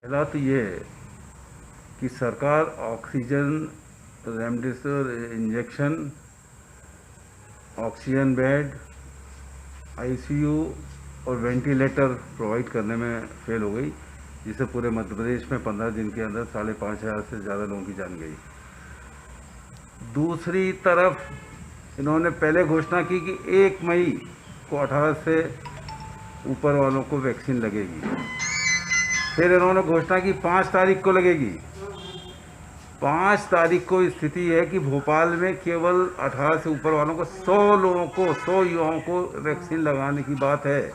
पहला तो ये है कि सरकार oxygen, remdesivir injection, oxygen bed, ICU और वेंटिलेटर प्रोवाइड करने में फेल हो गई, जिससे पूरे मध्य प्रदेश में 15 दिन के अंदर 5,500 से ज़्यादा लोगों की जान गई। दूसरी तरफ इन्होंने पहले घोषणा की कि 1 मई को 18 से ऊपर वालों को वैक्सीन लगेगी। फिर इन्होंने घोषणा की 5 तारीख को लगेगी। 5 तारीख को स्थिति है कि भोपाल में केवल 18 से ऊपर वालों को 100 लोगों को, 100 युवाओं को वैक्सीन लगाने की बात है।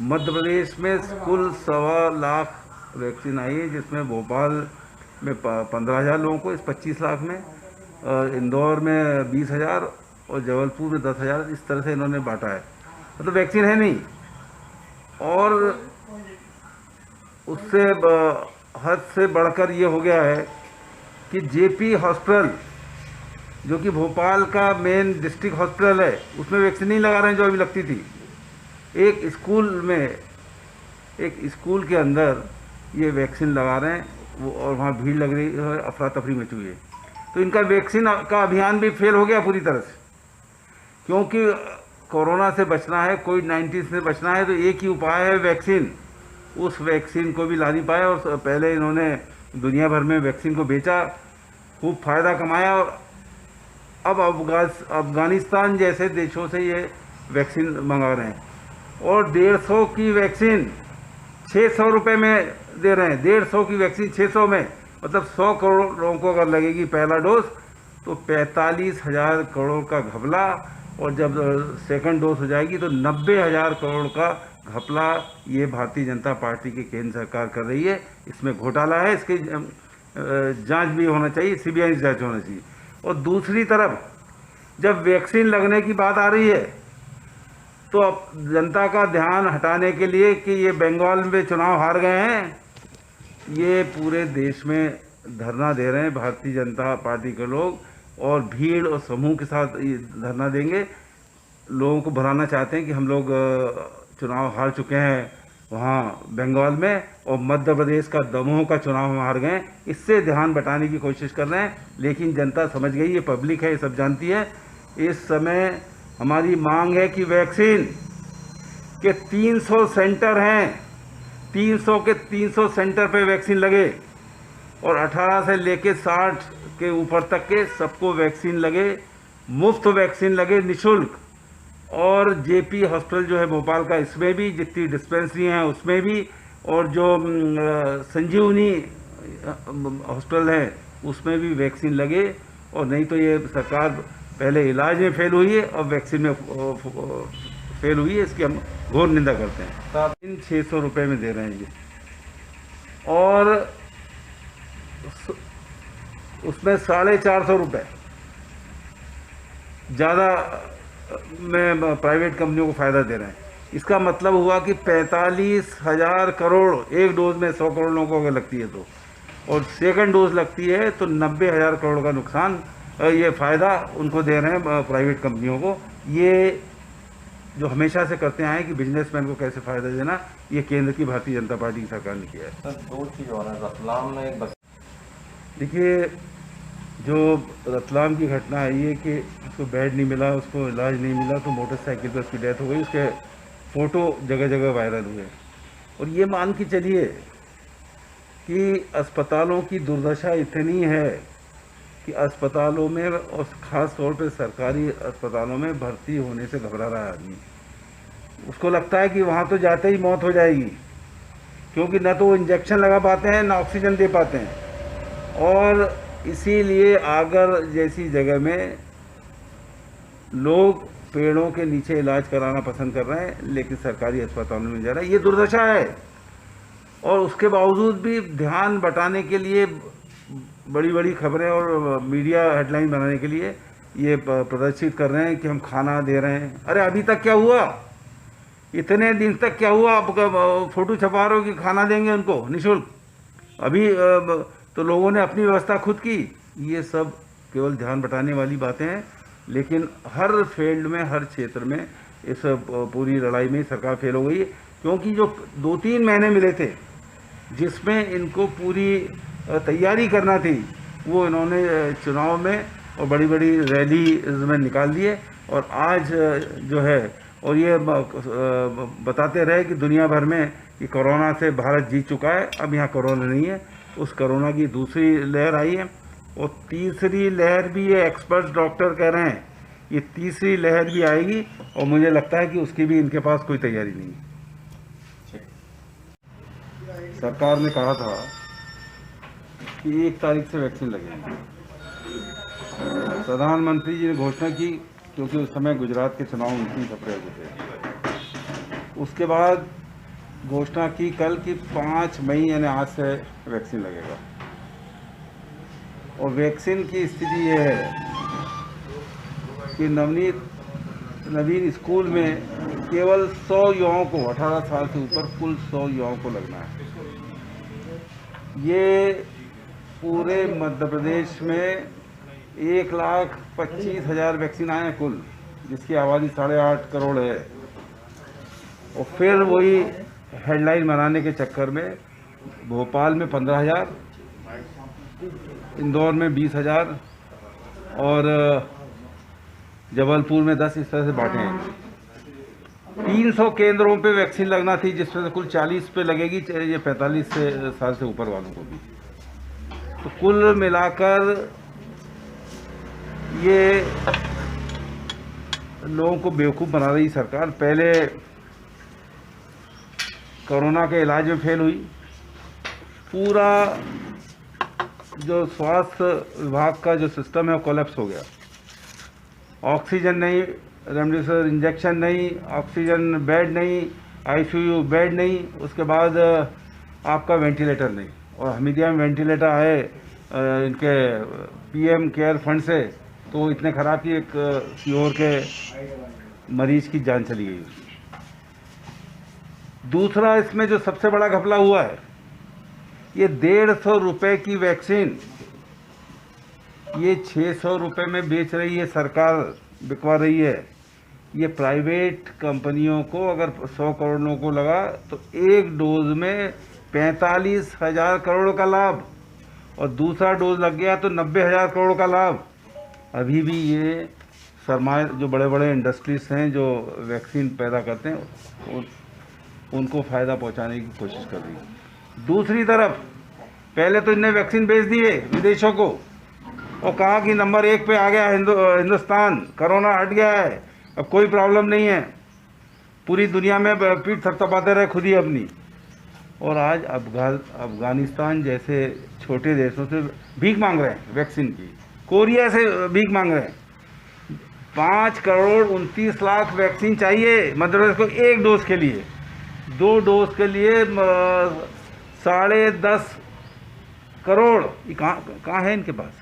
मध्य प्रदेश में कुल 1.25 लाख वैक्सीन आई है, जिसमें भोपाल में 15,000 लोगों को, इस 25 लाख में, इंदौर में 20,000 और जबलपुर में 10,000। इस तरह से इन्होंने बांटा है। मतलब वैक्सीन है नहीं। और उससे हद से बढ़कर ये हो गया है कि जेपी हॉस्पिटल, जो कि भोपाल का मेन डिस्ट्रिक्ट हॉस्पिटल है, उसमें वैक्सीन नहीं लगा रहे हैं जो अभी लगती थी। एक स्कूल के अंदर ये वैक्सीन लगा रहे हैं वो, और वहाँ भीड़ लग रही है, अफरा तफरी मची हुई है। तो इनका वैक्सीन का अभियान भी फेल हो गया पूरी तरह से, क्योंकि कोरोना से बचना है, कोविड-19 से बचना है, तो एक ही उपाय है वैक्सीन। उस वैक्सीन को भी ला नहीं पाए, और पहले इन्होंने दुनिया भर में वैक्सीन को बेचा, खूब फायदा कमाया, और अब अफगानिस्तान जैसे देशों से ये वैक्सीन मंगा रहे हैं। और 150 की वैक्सीन 600 रुपये में दे रहे हैं। 150 की वैक्सीन 600 में, मतलब 100 करोड़ लोगों को अगर लगेगी पहला डोज, तो 45,000 करोड़ का घपला, और जब सेकंड डोज हो जाएगी तो 90,000 करोड़ का घपला ये भारतीय जनता पार्टी की केंद्र सरकार कर रही है। इसमें घोटाला है, इसकी जांच भी होना चाहिए, सीबीआई जांच होना चाहिए। और दूसरी तरफ जब वैक्सीन लगने की बात आ रही है, तो अब जनता का ध्यान हटाने के लिए कि ये बंगाल में चुनाव हार गए हैं, ये पूरे देश में धरना दे रहे हैं भारतीय जनता पार्टी के लोग, और भीड़ और समूह के साथ ये धरना देंगे। लोगों को भुलाना चाहते हैं कि हम लोग चुनाव हार चुके हैं वहाँ बंगाल में, और मध्य प्रदेश का दमोह का चुनाव हम हार गए। इससे ध्यान बटाने की कोशिश कर रहे हैं, लेकिन जनता समझ गई, ये पब्लिक है, ये सब जानती है। इस समय हमारी मांग है कि वैक्सीन के 300 सेंटर हैं, 300 के 300 सेंटर पे वैक्सीन लगे, और 18 से लेके 60 के ऊपर तक के सबको वैक्सीन लगे, मुफ्त वैक्सीन लगे, निःशुल्क। और जेपी हॉस्पिटल जो है भोपाल का, इसमें भी जितनी डिस्पेंसरी हैं उसमें भी, और जो संजीवनी हॉस्पिटल है उसमें भी वैक्सीन लगे। और नहीं तो ये सरकार पहले इलाज में फेल हुई है और वैक्सीन में फेल हुई है, इसकी हम घोर निंदा करते हैं। इन 600 रुपये में दे रहे हैं ये, और उसमें 450 रुपये ज़्यादा में प्राइवेट कंपनियों को फ़ायदा दे रहे हैं। इसका मतलब हुआ कि 45,000 करोड़ एक डोज में, 100 करोड़ लोगों को अगर लगती है तो, और सेकंड डोज लगती है तो 90,000 करोड़ का नुकसान, ये फ़ायदा उनको दे रहे हैं प्राइवेट कंपनियों को। ये जो हमेशा से करते आए हैं कि बिजनेसमैन को कैसे फ़ायदा देना, ये केंद्र की भारतीय जनता पार्टी की सरकार ने किया है। सर, 2 चीज़ और है। रतलाम में एक बस, देखिए, जो रतलाम की घटना है ये कि उसको बेड नहीं मिला, उसको इलाज नहीं मिला, तो मोटरसाइकिल पर उसकी डेथ हो गई। उसके फ़ोटो जगह जगह वायरल हुए, और ये मान के चलिए कि अस्पतालों की दुर्दशा इतनी है कि अस्पतालों में, और ख़ास तौर पे सरकारी अस्पतालों में भर्ती होने से घबरा रहा है आदमी। उसको लगता है कि वहाँ तो जाते ही मौत हो जाएगी, क्योंकि न तो वो इंजेक्शन लगा पाते हैं, ना ऑक्सीजन दे पाते हैं। और इसीलिए आगर जैसी जगह में लोग पेड़ों के नीचे इलाज कराना पसंद कर रहे हैं, लेकिन सरकारी अस्पतालों में जा रहा है। ये दुर्दशा है, और उसके बावजूद भी ध्यान बटाने के लिए बड़ी बड़ी खबरें और मीडिया हेडलाइन बनाने के लिए ये प्रदर्शित कर रहे हैं कि हम खाना दे रहे हैं। अरे अभी तक क्या हुआ? इतने दिन तक क्या हुआ? आप फोटो छपा रहे हो कि खाना देंगे उनको निःशुल्क। अभी तो लोगों ने अपनी व्यवस्था खुद की। ये सब केवल ध्यान बटाने वाली बातें हैं, लेकिन हर फील्ड में, हर क्षेत्र में इस पूरी लड़ाई में सरकार फेल हो गई है। क्योंकि जो 2-3 महीने मिले थे जिसमें इनको पूरी तैयारी करना थी, वो इन्होंने चुनाव में और बड़ी बड़ी रैली में निकाल दिए। और आज जो है, और ये बताते रहे कि दुनिया भर में कि कोरोना से भारत जीत चुका है, अब यहाँ कोरोना नहीं है। उस कोरोना की दूसरी लहर आई है और तीसरी लहर भी, ये एक्सपर्ट डॉक्टर कह रहे हैं, ये तीसरी लहर भी आएगी और मुझे लगता है कि उसकी भी इनके पास कोई तैयारी नहीं है। सरकार ने कहा था कि 1 तारीख से वैक्सीन लगेगी। प्रधानमंत्री जी ने घोषणा की, क्योंकि उस समय गुजरात के चुनाव 29 अप्रैल को थे। उसके बाद घोषणा की कल कि 5 मई यानी आज से वैक्सीन लगेगा। और वैक्सीन की स्थिति ये है कि नवीन स्कूल में केवल 100 युवाओं को, 18 साल से ऊपर कुल 100 युवाओं को लगना है। ये पूरे मध्य प्रदेश में 1,25,000 वैक्सीन आए हैं कुल, जिसकी आबादी 8.5 करोड़ है। और फिर वही हेडलाइन बनाने के चक्कर में भोपाल में 15,000, इंदौर में 20,000 और जबलपुर में 10, इस तरह से बांटे हैं। 300 केंद्रों पे वैक्सीन लगना थी, जिसमें से कुल 40 पे लगेगी, ये 45 साल से ऊपर वालों को भी। तो कुल मिलाकर ये लोगों को बेवकूफ़ बना रही सरकार। पहले कोरोना के इलाज में फेल हुई, पूरा जो स्वास्थ्य विभाग का जो सिस्टम है वो कोलैप्स हो गया। ऑक्सीजन नहीं, रेमडेसिविर इंजेक्शन नहीं, ऑक्सीजन बेड नहीं, आईसीयू बेड नहीं, उसके बाद आपका वेंटिलेटर नहीं। और हमीदिया में वेंटिलेटर आए इनके पीएम केयर फंड से, तो इतने ख़राब कि एक सीहोर के मरीज की जान चली गई। दूसरा, इसमें जो सबसे बड़ा घपला हुआ है, ये 150 रुपये की वैक्सीन ये 600 रुपये में बेच रही है सरकार, बिकवा रही है। ये प्राइवेट कंपनियों को अगर 100 करोड़ लोगों को लगा तो एक डोज में 45,000 करोड़ का लाभ, और दूसरा डोज लग गया तो 90,000 करोड़ का लाभ। अभी भी ये सरमाए जो बड़े बड़े इंडस्ट्रीज हैं जो वैक्सीन पैदा करते हैं उनको फ़ायदा पहुंचाने की कोशिश कर रही है। दूसरी तरफ पहले तो इनने वैक्सीन भेज दिए विदेशों को और कहा कि नंबर 1 पे आ गया हिंदुस्तान, कोरोना हट गया है, अब कोई प्रॉब्लम नहीं है। पूरी दुनिया में पीठ थपथपाते रहे खुद ही अपनी। और आज अफगानिस्तान जैसे छोटे देशों से भीख मांग रहे हैं वैक्सीन की, कोरिया से भीख मांग रहे हैं। 5,29,00,000 वैक्सीन चाहिए मध्य प्रदेश को एक डोज के लिए। 2 डोज के लिए 10.5 करोड़, ये कहाँ है इनके पास?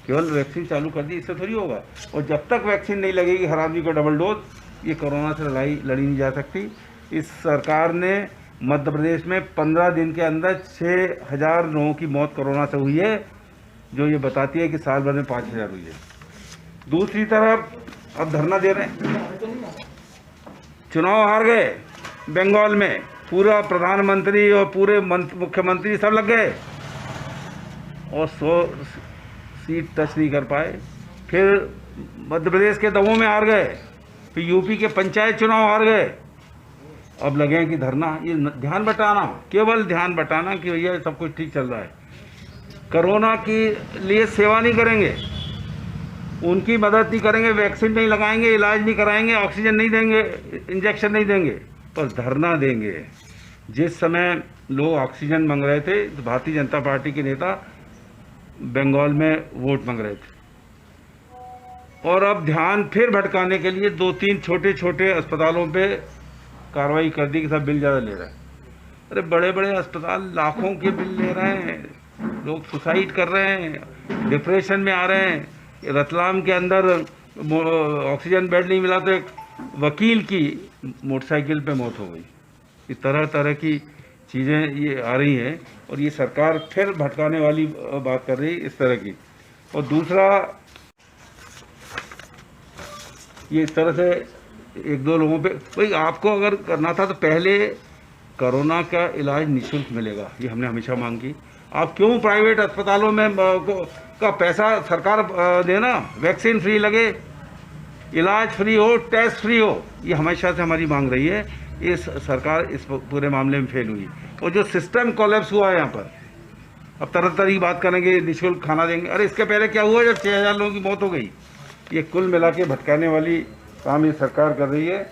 केवल वैक्सीन चालू कर दी, इससे थोड़ी होगा। और जब तक वैक्सीन नहीं लगेगी हर आदमी को डबल डोज, ये कोरोना से लड़ी नहीं जा सकती। इस सरकार ने मध्य प्रदेश में 15 दिन के अंदर 6,000 लोगों की मौत कोरोना से हुई है, जो ये बताती है कि साल भर में 5,000 हुई है। दूसरी तरफ अब धरना दे रहे हैं, चुनाव हार गए बंगाल में, पूरा प्रधानमंत्री और पूरे मुख्यमंत्री सब लग गए और 100 सीट टच नहीं कर पाए। फिर मध्य प्रदेश के दमों में हार गए, फिर यूपी के पंचायत चुनाव हार गए। अब लगे हैं कि धरना, ये ध्यान बटाना, केवल ध्यान बटाना कि भैया सब कुछ ठीक चल रहा है। कोरोना के लिए सेवा नहीं करेंगे, उनकी मदद नहीं करेंगे, वैक्सीन नहीं लगाएंगे, इलाज नहीं कराएंगे, ऑक्सीजन नहीं देंगे, इंजेक्शन नहीं देंगे, पर धरना देंगे। जिस समय लोग ऑक्सीजन मांग रहे थे तो भारतीय जनता पार्टी के नेता बंगाल में वोट मांग रहे थे। और अब ध्यान फिर भटकाने के लिए 2-3 छोटे छोटे अस्पतालों पे कार्रवाई कर दी कि सब बिल ज़्यादा ले रहे हैं। अरे बड़े बड़े अस्पताल लाखों के बिल ले रहे हैं, लोग सुसाइड कर रहे हैं, डिप्रेशन में आ रहे हैं। रतलाम के अंदर ऑक्सीजन बेड नहीं मिला तो एक वकील की मोटरसाइकिल पे मौत हो गई। इस तरह तरह की चीज़ें ये आ रही हैं और ये सरकार फिर भटकाने वाली बात कर रही है इस तरह की। और दूसरा, ये इस तरह से 1-2 लोगों पे, भाई आपको अगर करना था तो पहले कोरोना का इलाज निःशुल्क मिलेगा, ये हमने हमेशा मांग की। आप क्यों प्राइवेट अस्पतालों में का पैसा सरकार देना, वैक्सीन फ्री लगे, इलाज फ्री हो, टेस्ट फ्री हो, ये हमेशा से हमारी मांग रही है। इस सरकार इस पूरे मामले में फेल हुई और जो सिस्टम कोलैप्स हुआ है यहाँ पर, अब तरह तरह की बात करेंगे, निःशुल्क खाना देंगे। अरे इसके पहले क्या हुआ जब 6000 लोगों की मौत हो गई? ये कुल मिला के भटकाने वाली काम ये सरकार कर रही है।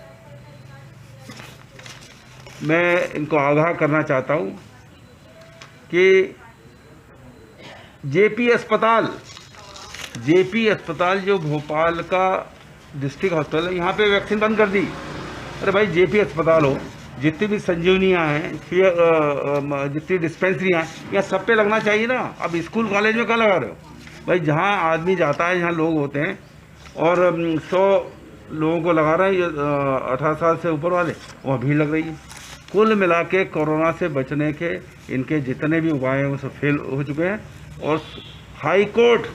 मैं इनको आगाह करना चाहता हूँ कि जेपी अस्पताल जो भोपाल का डिस्ट्रिक्ट हॉस्पिटल है, यहाँ पे वैक्सीन बंद कर दी। अरे भाई जेपी अस्पताल हो, जितनी भी संजीवनियाँ हैं, फिर जितनी डिस्पेंसरियाँ हैं, यहाँ सब पे लगना चाहिए ना। अब स्कूल कॉलेज में कहाँ लगा रहे हो भाई? जहाँ आदमी जाता है, जहाँ लोग होते हैं, और 100 लोगों को लगा रहे हैं 18 साल से ऊपर वाले, वहाँ भीड़ लग रही है। कुल मिला के कोरोना से बचने के इनके जितने भी उपाय हैं वो सब फेल हो चुके हैं। और हाई कोर्ट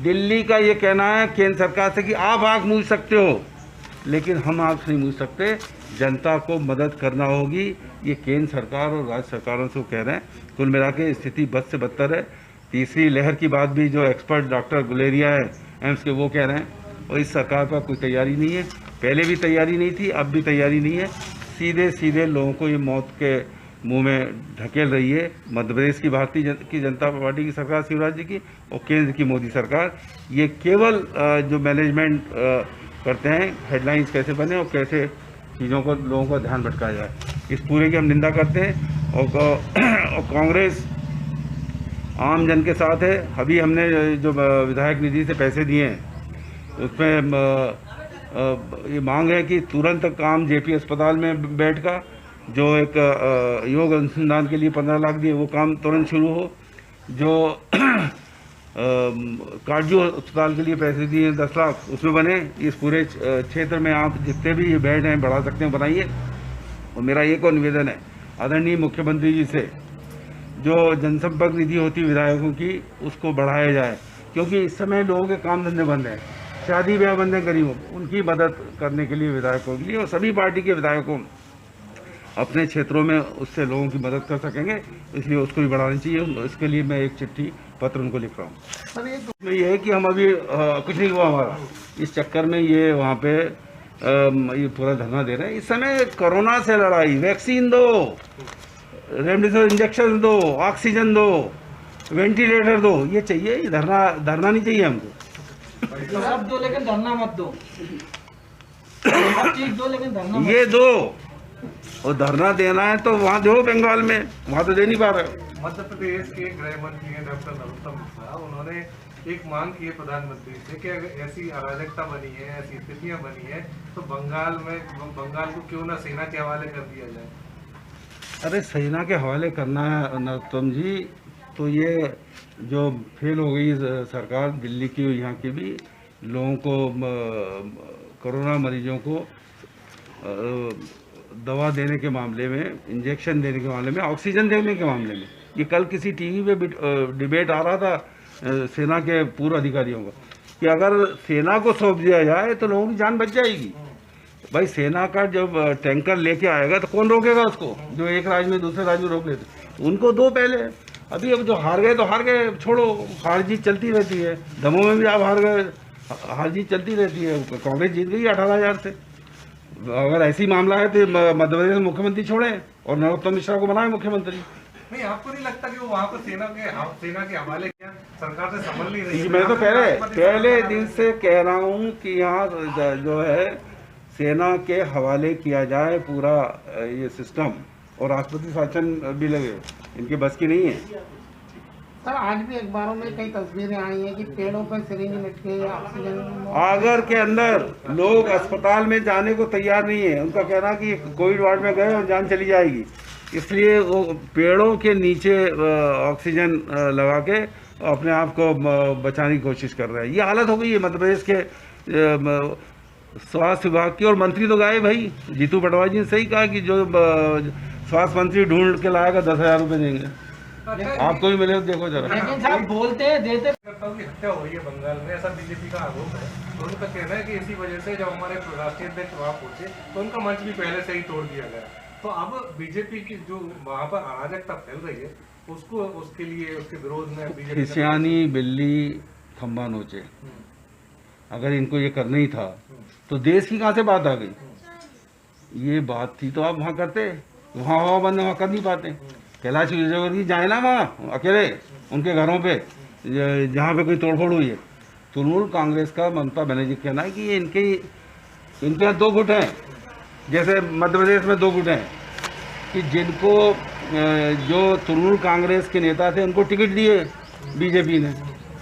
दिल्ली का ये कहना है केंद्र सरकार से कि आप आँख मूंद सकते हो, लेकिन हम आँख नहीं मूंद सकते, जनता को मदद करना होगी। ये केंद्र सरकार और राज्य सरकारों से वो कह रहे हैं। कुल मिला के स्थिति बद से बदतर है। तीसरी लहर की बात भी जो एक्सपर्ट डॉक्टर गुलेरिया है एम्स के, वो कह रहे हैं। और इस सरकार का कोई तैयारी नहीं है, पहले भी तैयारी नहीं थी, अब भी तैयारी नहीं है। सीधे सीधे लोगों को ये मौत के मुंह में ढकेल रही है मध्य प्रदेश की भारतीय जनता पार्टी की सरकार, शिवराज जी की, और केंद्र की मोदी सरकार। ये केवल जो मैनेजमेंट करते हैं, हेडलाइंस कैसे बने और कैसे चीज़ों को, लोगों का ध्यान भटकाया जाए, इस पूरे की हम निंदा करते हैं। और कांग्रेस आम जन के साथ है। अभी हमने जो विधायक निधि से पैसे दिए हैं, उसमें ये मांग है कि तुरंत काम जेपी अस्पताल में बेड का, जो एक योग अनुसंधान के लिए 15 लाख दिए, वो काम तुरंत शुरू हो। जो कार्डियो अस्पताल के लिए पैसे दिए 10 लाख, उसमें बने। इस पूरे क्षेत्र में आप जितने भी ये बेड हैं बढ़ा सकते हैं, बनाइए। और मेरा एक और निवेदन है आदरणीय मुख्यमंत्री जी से, जो जनसंपर्क निधि होती है विधायकों की, उसको बढ़ाया जाए, क्योंकि इस समय लोगों के काम धंधे बंद हैं, शादी ब्याह बंद है गरीबों, उनकी मदद करने के लिए विधायकों के लिए, और सभी पार्टी के विधायकों अपने क्षेत्रों में उससे लोगों की मदद कर सकेंगे, इसलिए उसको भी बढ़ाना चाहिए। इसके लिए मैं एक चिट्ठी पत्र उनको लिख रहा हूँ। इसमें यह है कि हम अभी कुछ नहीं हुआ हमारा, इस चक्कर में ये वहाँ पे ये पूरा धरना दे रहे हैं। इस समय कोरोना से लड़ाई, वैक्सीन दो, रेमडेसिविर इंजेक्शन दो, ऑक्सीजन दो, वेंटिलेटर दो, ये चाहिए। धरना नहीं चाहिए हमको। सब दो लेकिन धरना मत दो। सब चीज दो लेकिन धरना मत। ये दो, और धरना देना है तो वहाँ दो, बंगाल में, वहाँ तो दे नहीं पा रहे। मध्य प्रदेश के गृह मंत्री हैं डॉक्टर नरोत्तम मिश्रा, उन्होंने एक मांग की है प्रधानमंत्री से कि अगर ऐसी अराजकता बनी है, ऐसी स्थितियां बनी है, तो बंगाल को क्यों ना सेना के हवाले कर दिया जाए। अरे सेना के हवाले करना है नरोत्तम जी, तो ये जो फेल हो गई सरकार दिल्ली की, यहाँ की भी, लोगों को, कोरोना मरीजों को दवा देने के मामले में, इंजेक्शन देने के मामले में, ऑक्सीजन देने के मामले में, ये कल किसी टीवी पे डिबेट आ रहा था सेना के पूर्व अधिकारियों का, कि अगर सेना को सौंप दिया जाए तो लोगों की जान बच जाएगी। भाई सेना का जब टैंकर लेके आएगा तो कौन रोकेगा उसको? जो एक राज्य में दूसरे राज्य में रोक लेते, उनको दो पहले। अभी अब जो हार गए तो हार गए, छोड़ो, हार जीत चलती रहती है। दमोह में भी आप हार गए, हार जीत चलती रहती है। कांग्रेस जीत गई 18,000 से। अगर ऐसी मामला है तो मध्य प्रदेश मुख्यमंत्री छोड़े और नरोत्तम मिश्रा को बनाए मुख्यमंत्री। नहीं, आपको नहीं लगता कि वो वहाँ पर सेना के हवाले किया, सरकार से संभल नहीं रही? मैं तो पहले दिन से कह रहा हूँ कि यहाँ जो है सेना के हवाले किया जाए पूरा ये सिस्टम, और राष्ट्रपति शासन भी लगे, इनके बस की नहीं है। सर आज भी अखबारों में कई तस्वीरें आई हैं कि पेड़ों पर सिरिंज लटके, ऑक्सीजन। आगर के अंदर लोग अस्पताल में जाने को तैयार नहीं है। उनका कहना कि कोविड वार्ड में गए और जान चली जाएगी, इसलिए वो पेड़ों के नीचे ऑक्सीजन लगा के अपने आप को बचाने की कोशिश कर रहे हैं। ये हालत हो गई है मध्य प्रदेश के स्वास्थ्य विभाग की। और मंत्री तो गए भाई, जीतू पटवारी जी ने सही कहा कि जो स्वास्थ्य मंत्री ढूंढ के लाएगा 10,000 रुपये देंगे। आपको भी मिले, देखो जरा। लेकिन साहब बोलते देते हत्या हुई है बंगाल में, ऐसा बीजेपी का आरोप है। तो उनका कहना है कि इसी वजह से जब हमारे राष्ट्रीय अध्यक्ष वहाँ पहुंचे तो उनका मंच भी पहले से ही तोड़ दिया गया। तो अब बीजेपी की जो वहाँ पर अराजकता फैल रही है उसको उसके लिए उसके विरोध में बीजेपी खिसियानी बिल्ली खंबा नोचे, अगर इनको ये करना ही था तो देश की कहाँ से बात आ गई? ये बात थी तो आप वहाँ करते, वहाँ हवा बंद वहाँ कर नहीं पाते। कैलाश विजयवर्गीय जाए ना वहाँ अकेले उनके घरों पे जहाँ पे कोई तोड़फोड़ हुई है। तृणमूल कांग्रेस का ममता बनर्जी कहना है कि ये इनके यहाँ दो गुट हैं, जैसे मध्य प्रदेश में दो गुट हैं कि जिनको जो तृणमूल कांग्रेस के नेता थे उनको टिकट दिए बीजेपी ने,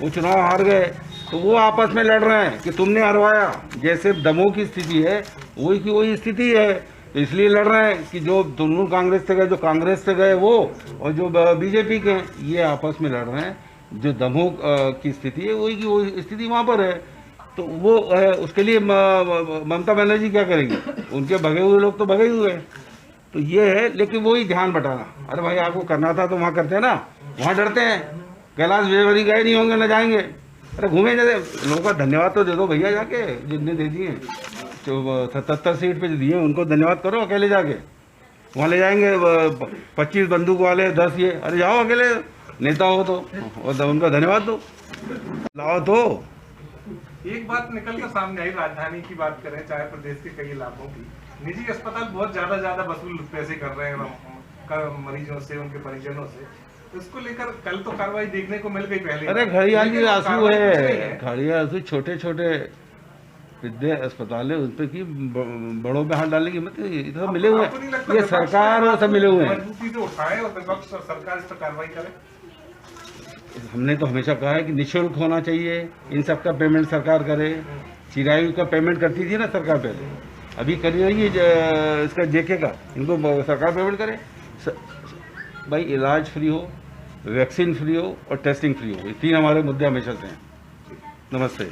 वो चुनाव हार गए तो वो आपस में लड़ रहे हैं कि तुमने हरवाया। जैसे दमोह की स्थिति है वही की वही स्थिति है, तो इसलिए लड़ रहे हैं कि जो तृणमूल कांग्रेस से गए, जो कांग्रेस से गए वो, और जो बीजेपी के ये आपस में लड़ रहे हैं। जो दमोह की स्थिति है वही की वही स्थिति वहाँ पर है, तो वो उसके लिए ममता बनर्जी क्या करेंगी? उनके भगे हुए लोग तो भगे हुए हैं। तो ये है, लेकिन वही ध्यान बटाना। अरे भाई आपको करना था तो वहाँ करते हैं ना, वहाँ डरते हैं। कैलाश विजयवर्गीय गए नहीं होंगे, न जाएंगे। अरे घूमे जैसे लोगों का धन्यवाद तो दे दो भैया, जाके जिनने दे दिए 77 सीट पे जो दिए उनको धन्यवाद करो। अकेले जाके वहाँ ले जाएंगे 25 बंदूक वाले 10 ये, अरे जाओ अकेले नेता हो तो उनका धन्यवाद दो, लाओ तो। एक बात निकल कर सामने आई, राजधानी की बात करें चाहे प्रदेश के कई इलाकों की, निजी अस्पताल बहुत ज्यादा वसूल पैसे कर रहे हैं मरीजों से, उनके परिजनों से। इसको लेकर कल तो कार्रवाई देखने को मिल गई पहले। अरे घड़ियाली आंसू है, घड़ियाली आंसू। छोटे छोटे विद्या अस्पताल है उस पर की बड़ों पे हाथ डालने की हिम्मत इधर मिले हुए हैं। ये सरकार और सब मिले हुए हैं। उठाए और विपक्ष और सरकार इस पर कार्रवाई करे। हमने तो हमेशा कहा है कि निःशुल्क होना चाहिए, इन सब का पेमेंट सरकार करे। चिरायु का पेमेंट करती थी ना सरकार पहले, अभी कर रही है इसका जेके का, इनको सरकार पेमेंट करे। भाई इलाज फ्री हो, वैक्सीन फ्री हो और टेस्टिंग फ्री हो, ये तीन हमारे मुद्दे हमेशा से हैं। नमस्ते।